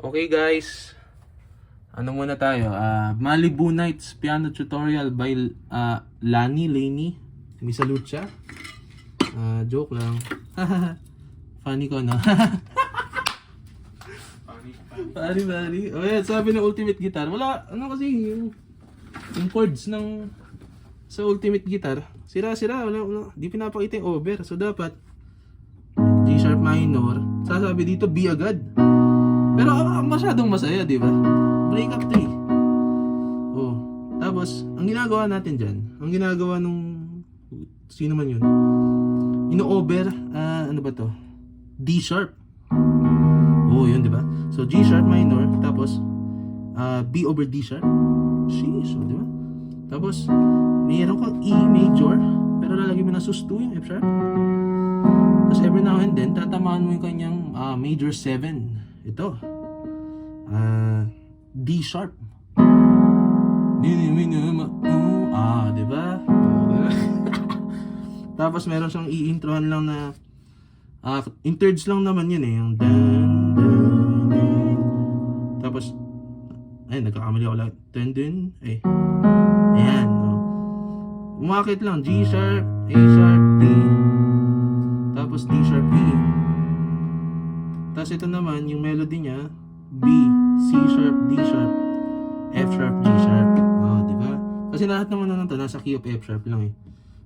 Okay guys, ano muna tayo? Malibu Nights Piano Tutorial by Laney. May salute siya. Joke lang. Funny ko, no? Funny. Oh yeah, sabi ng Ultimate Guitar. Wala, ano kasi yung chords ng sa Ultimate Guitar. Sira, wala. Di pinapakita yung over. So dapat G sharp minor. Sasabi dito B agad. Pero masyadong masaya, di ba? Break up 3. Oh. Tapos, ang ginagawa natin dyan, ang ginagawa nung sino man yun, ino-over, ano ba to? D sharp. Oh, yun, di ba? So, G sharp minor, tapos, B over D sharp. Sheesh, di ba? Tapos, mayroon kang E major, pero lalagyan mo na sus 2 yung F sharp. Tapos, every now and then, tatamaan mo yung kanyang major 7. Ito. D sharp. Diba? Tapos meron siyang i-introhan lang na in thirds lang naman yun eh. Yung dan. Tapos ay, nagkakamali ako lang. Dun. Ayan. Umakit lang. G sharp, A sharp, B. Tapos D sharp, E. Tapos ito naman, yung melody niya, B, C sharp, D sharp, F sharp, G sharp. Oh, di ba? Kasi lahat naman nito nasa key of F sharp lang eh.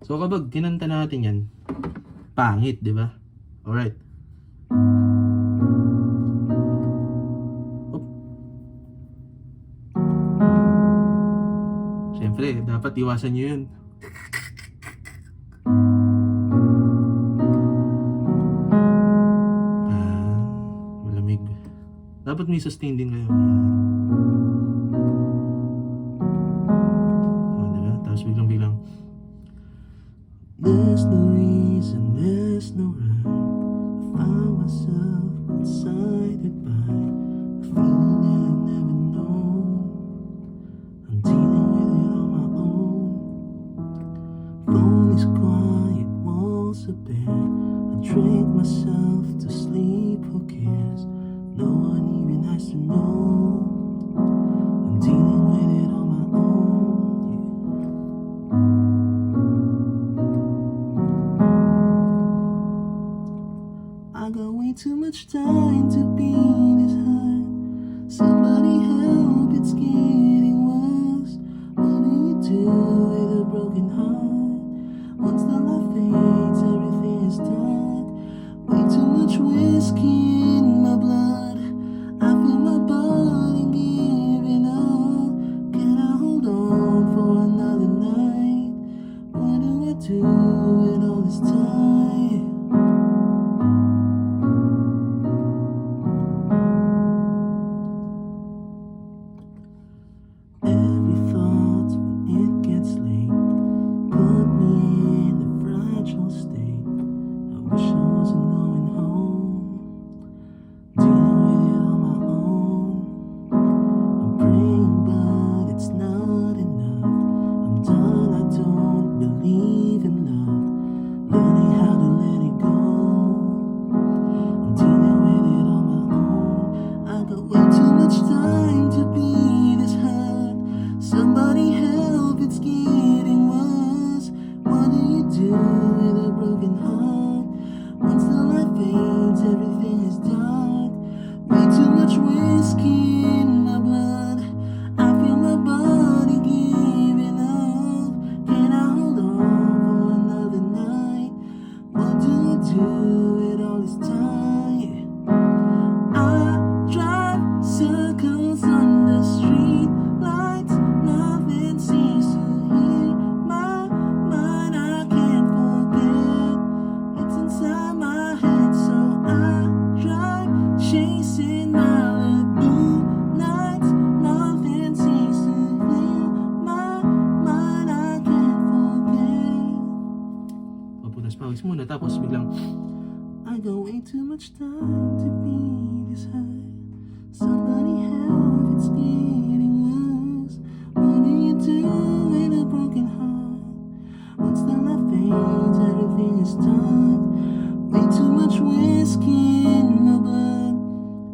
So kapag kinanta natin yan, pangit, di ba? Alright. Siyempre, dapat iwasan nyo yun. Dapat may sustain din kayo. Oh, diba? Tapos biglang there's no reason, there's no rhyme. I found myself excited by a feeling that I've never known. I'm dealing with it on my own. Phone is quiet, walls are bare. I drank myself to sleep, who cares? No one even has to know. I'm dealing with it on my own. I got way too much time to be this hurt. Somebody help, it's getting worse. What do you do with a broken heart? Once the light fades, everything is dark. Way too much whiskey in my blood. I feel my body giving up. Can I hold on for another night? What do I do with all this time? Every thought when it gets late put me in a fragile state. I wish I wasn't going home. Dealing with it on my own. I'm praying but it's not enough. I'm done, I don't believe in love. Learning how to let it go. I'm dealing with it on my own. I got way too much time to be this hurt. Somebody help, it's getting worse. What do you do with a broken heart? Once the light fades, everything is dark. Way too much whiskey in my blood. I feel my body giving up. Can I hold on for another night? What do I do with all this time? I drive circles on the street lights. Nothing seems to heal my mind. I can't forget. It's inside my head, so I drive chasing Malibu nights. Nothing seems to heal my mind. I can't forget. Papunas pawis muna, tapos biglang I got way too much time to be this high. Somebody help, it's getting worse. What do you do with a broken heart? Once the light fades, everything is dark. Way too much whiskey in my blood.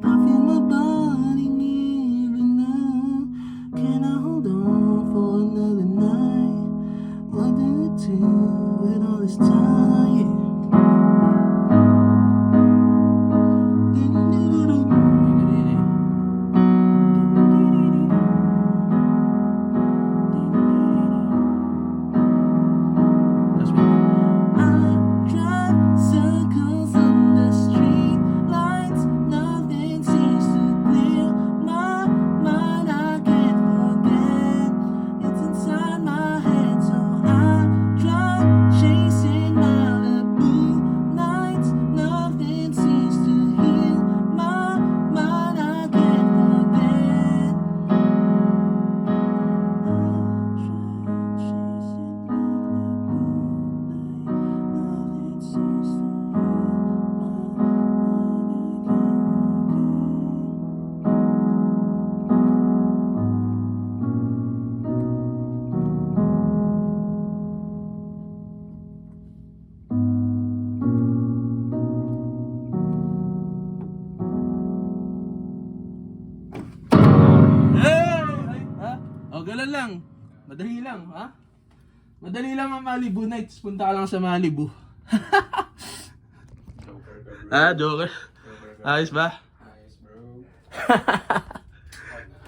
I feel my body O, ganun lang. Madali lang, ha? Madali lang ang Malibu nights. Punta ka lang sa Malibu. Joker ka, bro. Ah, joker. Joker ka. Ayos ba? Ayos, bro.